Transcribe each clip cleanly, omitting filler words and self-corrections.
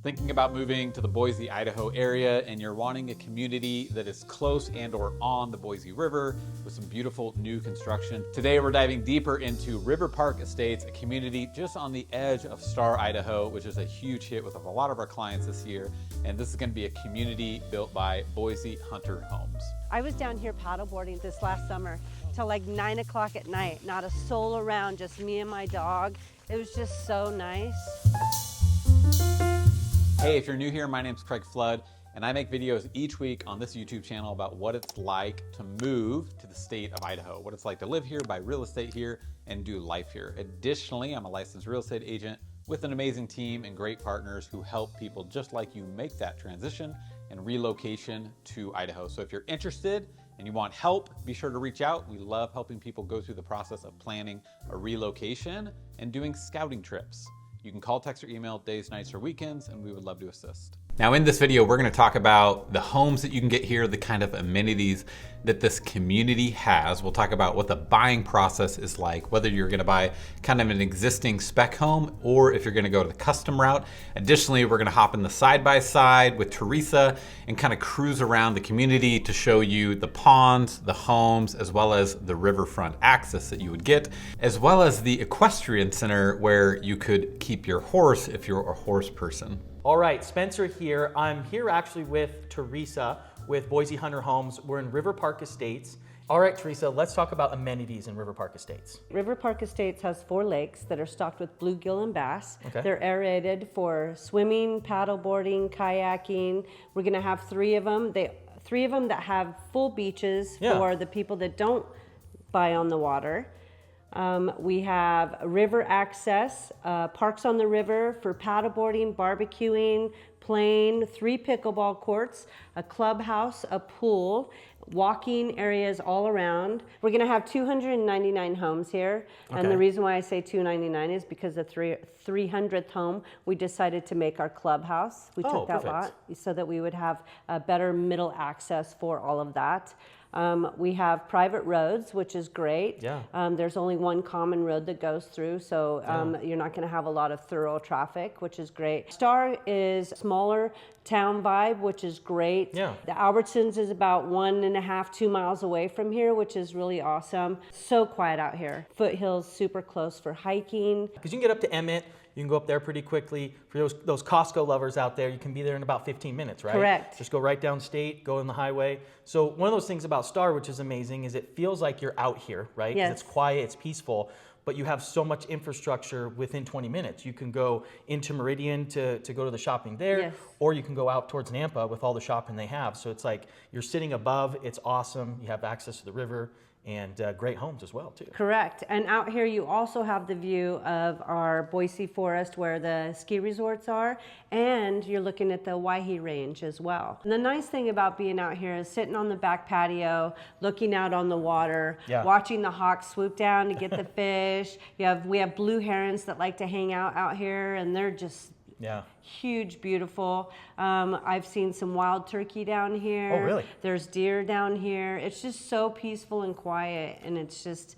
Thinking about moving to the Boise, Idaho area, and you're wanting a community that is close and or on the Boise River with some beautiful new construction. Today we're diving deeper into River Park Estates, a community just on the edge of Star, Idaho, which is a huge hit with a lot of our clients this year. And this is going to be a community built by Boise Hunter Homes. I was down here paddleboarding this last summer till like 9 o'clock at night, not a soul around, just me and my dog. It was just so nice. Hey, if you're new here, my name's Craig Flood, and I make videos each week on this YouTube channel about what it's like to move to the state of Idaho, what it's like to live here, buy real estate here, and do life here. Additionally, I'm a licensed real estate agent with an amazing team and great partners who help people just like you make that transition and relocation to Idaho. So if you're interested and you want help, be sure to reach out. We love helping people go through the process of planning a relocation and doing scouting trips. You can call, text, or email days, nights, or weekends, and we would love to assist. Now in this video, we're gonna talk about the homes that you can get here, the kind of amenities that this community has. We'll talk about what the buying process is like, whether you're gonna buy kind of an existing spec home or if you're gonna go to the custom route. Additionally, we're gonna hop in the side-by-side with Teresa and kind of cruise around the community to show you the ponds, the homes, as well as the riverfront access that you would get, as well as the equestrian center where you could keep your horse if you're a horse person. All right, Spencer here. I'm here actually with Teresa with Boise Hunter Homes. We're in River Park Estates. All right, Teresa, let's talk about amenities in River Park Estates. River Park Estates has 4 lakes that are stocked with bluegill and bass. Okay. They're aerated for swimming, paddleboarding, kayaking. We're gonna have 3 of them. 3 of them that have full beaches for the people that don't buy on the water. We have river access, parks on the river for paddleboarding, barbecuing, playing, 3 pickleball courts, a clubhouse, a pool, walking areas all around. We're gonna have 299 homes here. Okay. And the reason why I say 299 is because the 300th home, we decided to make our clubhouse. We took that lot so that we would have a better middle access for all of that. We have private roads, which is great. Yeah. There's only one common road that goes through, so you're not going to have a lot of thorough traffic, which is great. Star is smaller town vibe, which is great. Yeah. The Albertsons is about 1.5, 2 miles away from here, which is really awesome. So quiet out here. Foothills super close for hiking. Because you can get up to Emmett. You can go up there pretty quickly. For those Costco lovers out there, you can be there in about 15 minutes, right? Correct. Just go right down state, go on the highway. So one of those things about Star, which is amazing, is it feels like you're out here, right? Yes. It's quiet, it's peaceful, but you have so much infrastructure within 20 minutes. You can go into Meridian to go to the shopping there, Yes. or you can go out towards Nampa with all the shopping they have. So it's like you're sitting above, it's awesome. You have access to the river. And great homes as well, too. Correct. And out here you also have the view of our Boise Forest where the ski resorts are, and you're looking at the Waihi Range as well. And the nice thing about being out here is sitting on the back patio, looking out on the water, watching the hawks swoop down to get the fish. We have blue herons that like to hang out here, and they're just huge, beautiful. I've seen some wild turkey down here. Oh, really? There's deer down here. It's just so peaceful and quiet, and it's just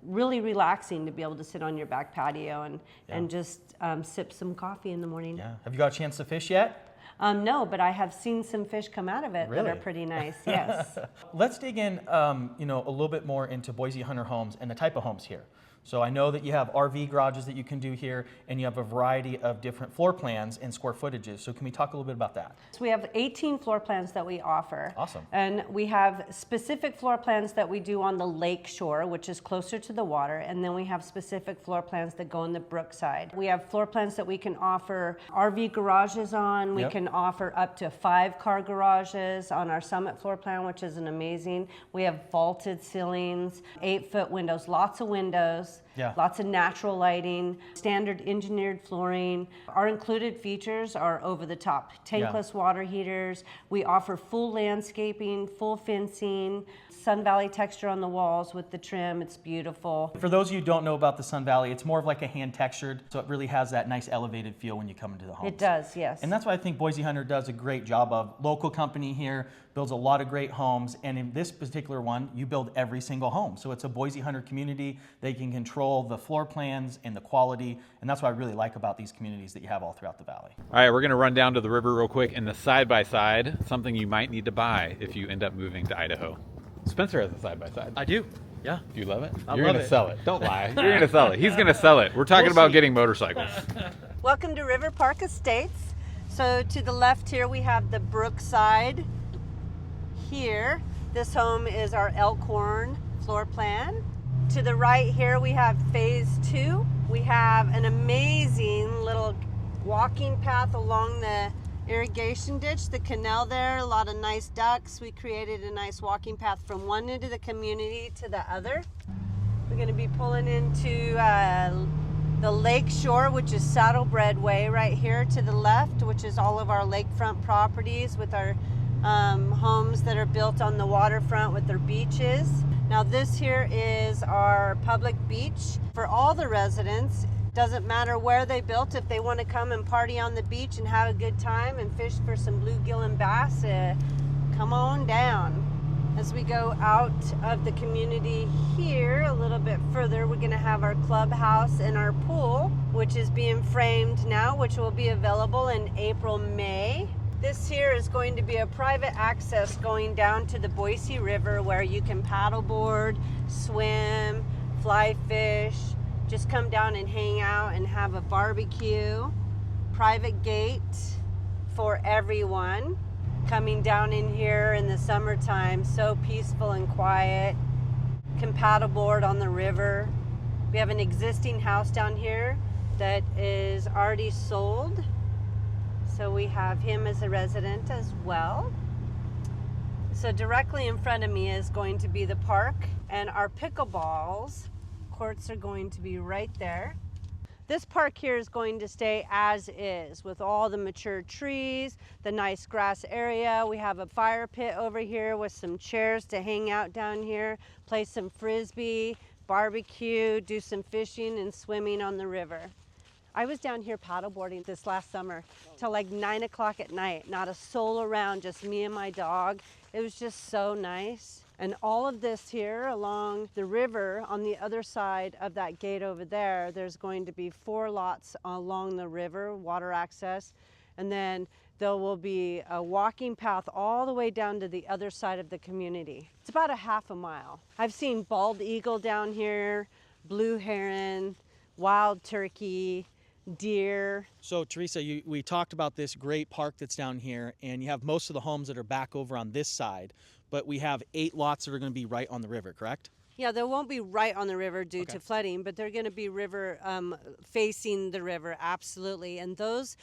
really relaxing to be able to sit on your back patio and just sip some coffee in the morning. Yeah. Have you got a chance to fish yet? No, but I have seen some fish come out of it that are pretty nice. Yes. Let's dig in, a little bit more into Boise Hunter Homes and the type of homes here. So I know that you have RV garages that you can do here, and you have a variety of different floor plans and square footages. So can we talk a little bit about that? So we have 18 floor plans that we offer. Awesome. And we have specific floor plans that we do on the lake shore, which is closer to the water. And then we have specific floor plans that go on the brook side. We have floor plans that we can offer RV garages on. We can offer up to 5-car garages on our Summit floor plan, which is an amazing. We have vaulted ceilings, 8-foot windows, lots of windows. Lots of natural lighting, standard engineered flooring. Our included features are over the top. Tankless water heaters. We offer full landscaping, full fencing, Sun Valley texture on the walls with the trim. It's beautiful. For those of you who don't know about the Sun Valley, it's more of like a hand textured, so it really has that nice elevated feel when you come into the homes. It does, yes. And that's what I think Boise Hunter does a great job of. Local company here, builds a lot of great homes, and in this particular one, you build every single home. So it's a Boise Hunter community. They can control control the floor plans and the quality, and that's what I really like about these communities that you have all throughout the valley. All right, we're gonna run down to the river real quick, and the side-by-side, something you might need to buy if you end up moving to Idaho. Spencer has a side-by-side. I do, yeah. Do you love it? I You're love gonna it. sell it. Don't lie. You're gonna sell it. He's gonna sell it. We're talking We'll about see. getting motorcycles. Welcome to River Park Estates. So to the left here we have the Brookside here. This home is our Elkhorn floor plan. To the right here we have phase 2. We have an amazing little walking path along the irrigation ditch, the canal there, a lot of nice ducks. We created a nice walking path from one end of the community to the other. We're going to be pulling into the lake shore, which is Saddlebred Way right here to the left, which is all of our lakefront properties with our homes that are built on the waterfront with their beaches. Now this here is our public beach for all the residents. Doesn't matter where they built, if they want to come and party on the beach and have a good time and fish for some bluegill and bass, come on down. As we go out of the community here a little bit further, we're going to have our clubhouse and our pool, which is being framed now, which will be available in April, May. This here is going to be a private access going down to the Boise River where you can paddleboard, swim, fly fish, just come down and hang out and have a barbecue. Private gate for everyone. Coming down in here in the summertime, so peaceful and quiet. Can paddleboard on the river. We have an existing house down here that is already sold. So we have him as a resident as well. So directly in front of me is going to be the park, and our pickleballs courts are going to be right there. This park here is going to stay as is with all the mature trees, the nice grass area. We have a fire pit over here with some chairs to hang out down here, play some frisbee, barbecue, do some fishing and swimming on the river. I was down here paddleboarding this last summer till like 9 o'clock at night. Not a soul around, just me and my dog. It was just so nice. And all of this here along the river on the other side of that gate over there, there's going to be 4 lots along the river, water access. And then there will be a walking path all the way down to the other side of the community. It's about a half a mile. I've seen bald eagle down here, blue heron, wild turkey, deer. So Teresa, we talked about this great park that's down here, and you have most of the homes that are back over on this side, but we have 8 lots that are going to be right on the river, correct? Yeah, they won't be right on the river due to flooding, but they're going to be river facing the river, absolutely. And those,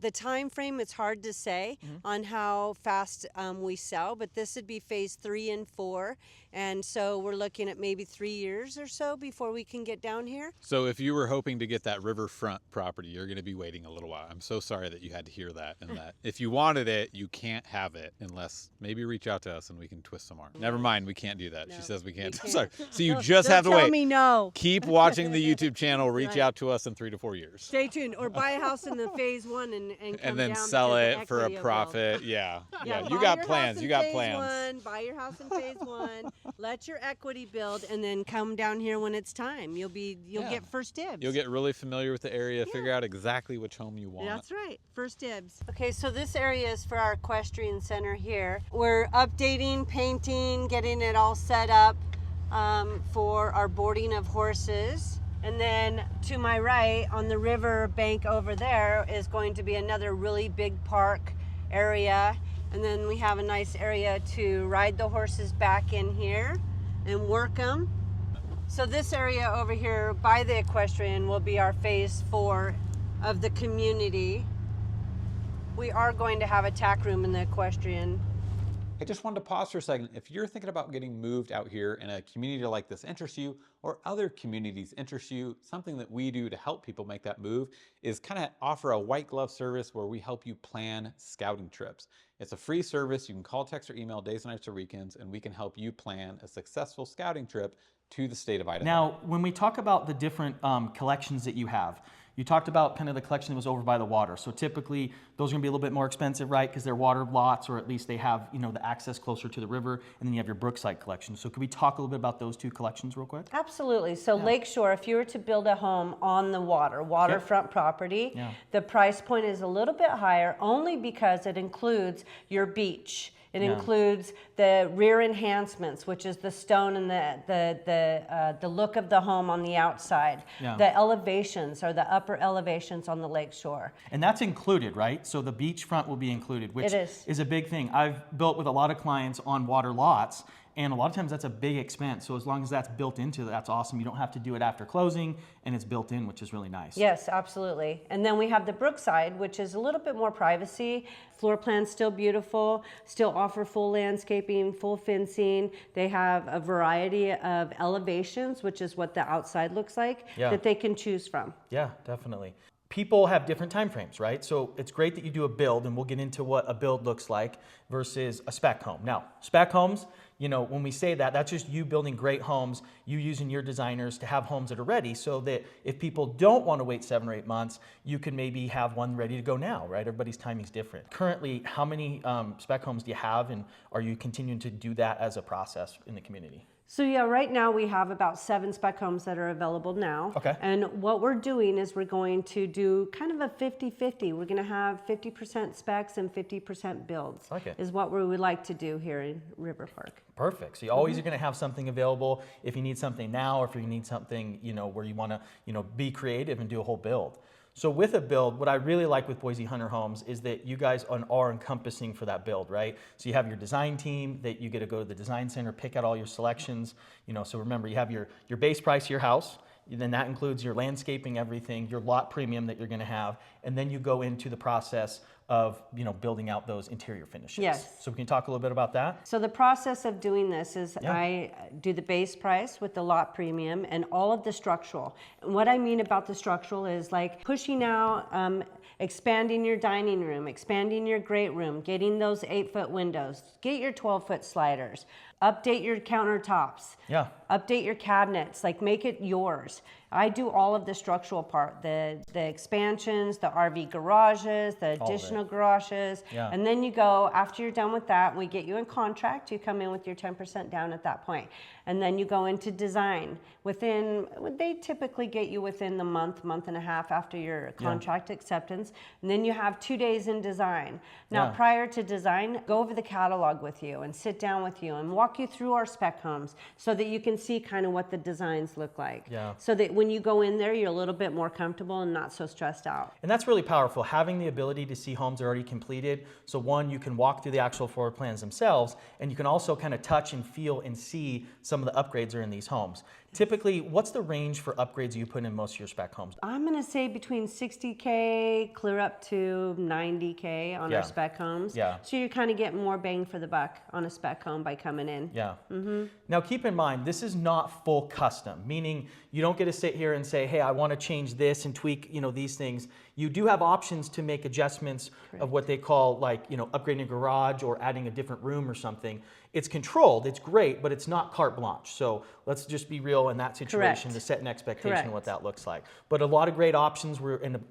the time frame, it's hard to say on how fast we sell, but this would be phase 3 and 4. And so we're looking at maybe 3 years or so before we can get down here. So if you were hoping to get that riverfront property, you're going to be waiting a little while. I'm so sorry that you had to hear that, and that if you wanted it, you can't have it unless maybe reach out to us and we can twist some arm. Never mind, we can't do that. No, she says we can't. we can't. Sorry. So you just have to Don't wait. tell me no. Keep watching the YouTube channel. Reach Right. out to us in 3 to 4 years. Stay tuned, or buy a house in the phase 1 and come And then down sell because the it for a equity will build. profit. Yeah. Yeah. buy You got your plans. house You in got phase plans. 1, buy your house in phase 1, let your equity build, and then come down here when it's time. You'll get first dibs. You'll get really familiar with the area, figure out exactly which home you want. That's right, first dibs. Okay, so this area is for our equestrian center here. We're updating, painting, getting it all set up for our boarding of horses. And then to my right on the river bank over there is going to be another really big park area. And then we have a nice area to ride the horses back in here and work them. So this area over here by the equestrian will be our phase 4 of the community. We are going to have a tack room in the equestrian. I just wanted to pause for a second. If you're thinking about getting moved out here and a community like this interests you, or other communities interest you, something that we do to help people make that move is kind of offer a white glove service where we help you plan scouting trips. It's a free service. You can call, text, or email days, nights, or weekends, and we can help you plan a successful scouting trip to the state of Idaho. Now, when we talk about the different collections that you have, You talked about kind of the collection that was over by the water. So typically those are going to be a little bit more expensive, right? Because they're water lots, or at least they have, you know, the access closer to the river. And then you have your Brookside collection. So could we talk a little bit about those two collections real quick? Absolutely. So Lakeshore, if you were to build a home on the water, waterfront property, the price point is a little bit higher only because it includes your beach. It includes the rear enhancements, which is the stone and the look of the home on the outside. The elevations are the upper elevations on the lakeshore. And that's included, right? So the beachfront will be included, which It is a big thing. I've built with a lot of clients on water lots, and a lot of times that's a big expense. So as long as that's built into it, that's awesome. You don't have to do it after closing, and it's built in, which is really nice. Yes, absolutely. And then we have the Brookside, which is a little bit more privacy. Floor plan's still beautiful, still offer full landscaping, full fencing. They have a variety of elevations, which is what the outside looks like, that they can choose from. Yeah, definitely. People have different time frames, right? So it's great that you do a build, and we'll get into what a build looks like versus a spec home. Now, spec homes, you know, when we say that, that's just you building great homes, you using your designers to have homes that are ready, so that if people don't want to wait 7 or 8 months, you can maybe have one ready to go now, right? Everybody's timing's different. Currently, how many spec homes do you have, and are you continuing to do that as a process in the community? So yeah, right now we have about 7 spec homes that are available now. Okay. And what we're doing is we're going to do kind of a 50-50. We're going to have 50% specs and 50% builds. Okay. Is what we would like to do here in River Park. Perfect. So you always are going to have something available if you need something now, or if you need something, you know, where you want to, you know, be creative and do a whole build. So with a build, what I really like with Boise Hunter Homes is that you guys are encompassing for that build, right? So you have your design team that you get to go to the design center, pick out all your selections. You know, so remember, you have your base price of your house. Then that includes your landscaping, everything, your lot premium that you're going to have, and then you go into the process of, you know, building out those interior finishes. Yes. So we can talk a little bit about that. So the process of doing this is I do the base price with the lot premium and all of the structural. And what I mean about the structural is like pushing out, expanding your dining room, expanding your great room, getting those 8-foot windows, get your 12-foot sliders, update your countertops, update your cabinets, like make it yours. I do all of the structural part, the expansions, the RV garages, the additional garages, and then you go, after you're done with that, we get you in contract, you come in with your 10% down at that point. And then you go into design. They typically get you within the month and a half after your contract acceptance. And then you have 2 days in design. Now, prior to design, go over the catalog with you and sit down with you and walk you through our spec homes so that you can see kind of what the designs look like. So that when you go in there, you're a little bit more comfortable and not so stressed out. And that's really powerful, having the ability to see homes already completed. So one, you can walk through the actual floor plans themselves, and you can also kind of touch and feel and see some of the upgrades that are in these homes. Typically, what's the range for upgrades you put in most of your spec homes? I'm going to say between $60K clear up to $90K on our spec homes. So you're kind of getting more bang for the buck on a spec home by coming in. Now keep in mind, this is not full custom, meaning you don't get to sit here and say, hey, I want to change this and tweak, you know, these things. You do have options to make adjustments of what they call, like, you know, upgrading a garage or adding a different room or something. It's controlled, it's great, but it's not carte blanche. So let's just be real in that situation to set an expectation of what that looks like. But a lot of great options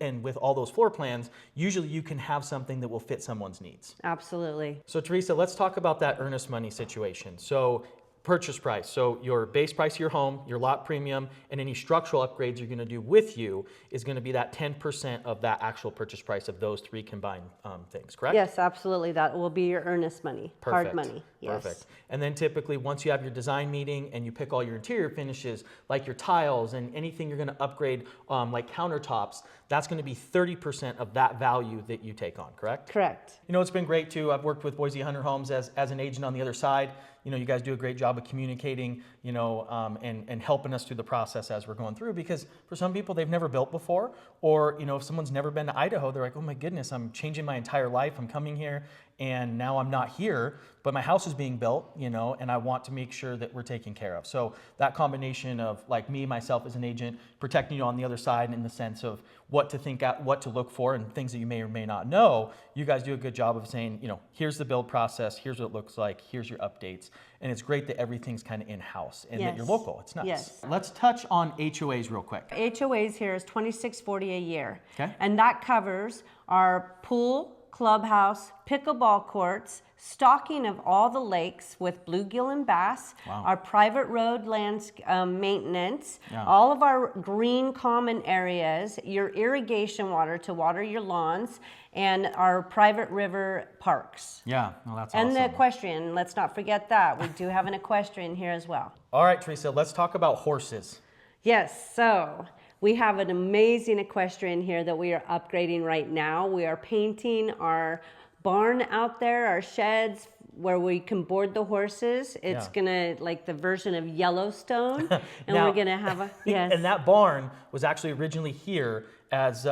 and with all those floor plans, usually you can have something that will fit someone's needs. Absolutely. So Teresa, let's talk about that earnest money situation. So purchase price, so your base price of your home, your lot premium, and any structural upgrades you're going to do with you is going to be that 10% of that actual purchase price of those 3 combined things, correct? Yes, absolutely. That will be your earnest money, hard money. Yes. Perfect. And then typically once you have your design meeting and you pick all your interior finishes, like your tiles and anything you're going to upgrade, like countertops, that's going to be 30% of that value that you take on, correct? Correct. You know, it's been great too. I've worked with Boise Hunter Homes as an agent on the other side. You know, you guys do a great job of communicating, you know, and helping us through the process as we're going through, because for some people, they've never built before, or, you know, if someone's never been to Idaho, they're like, oh my goodness, I'm changing my entire life. I'm coming here and now I'm not here, but my house is being built, you know, and I want to make sure that we're taken care of. So that combination of like me, myself as an agent, protecting you on the other side in the sense of what to think, what to look for, and things that you may or may not know, you guys do a good job of saying, you know, here's the build process, here's what it looks like, here's your updates. And it's great that everything's kind of in-house and that you're local. It's nice. Yes. Let's touch on HOAs real quick. HOAs here is $26.40 a year. Okay. And that covers our pool, clubhouse, pickleball courts, stocking of all the lakes with bluegill and bass, our private road maintenance, all of our green common areas, your irrigation water to water your lawns, and our private river parks. Yeah, well, that's and awesome. the equestrian, let's not forget that. We do have an equestrian here as well. All right, Teresa, let's talk about horses. Yes, so we have an amazing equestrian here that we are upgrading right now. We are painting our barn out there, our sheds where we can board the horses. It's gonna like the version of Yellowstone, and Now, we're gonna have a And that barn was actually originally here as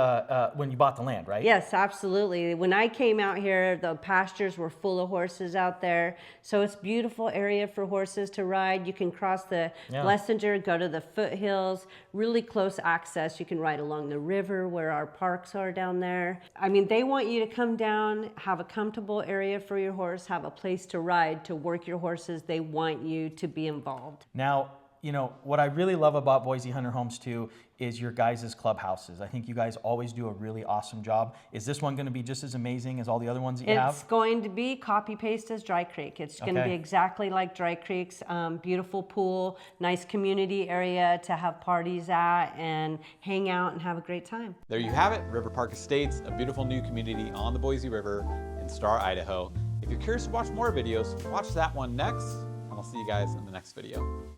when you bought the land, right? Yes, absolutely. When I came out here, the pastures were full of horses out there. So it's a beautiful area for horses to ride. You can cross the Blessinger, go to the foothills, really close access. You can ride along the river where our parks are down there. I mean, they want you to come down, have a comfortable area for your horse, have a place to ride, to work your horses. They want you to be involved. Now, you know, what I really love about Boise Hunter Homes too is your guys' clubhouses. I think you guys always do a really awesome job. Is this one going to be just as amazing as all the other ones that you have? It's going to be copy-paste as Dry Creek. It's going to be exactly like Dry Creek's. Beautiful pool, nice community area to have parties at and hang out and have a great time. There you have it, River Park Estates, a beautiful new community on the Boise River in Star, Idaho. If you're curious to watch more videos, watch that one next, and I'll see you guys in the next video.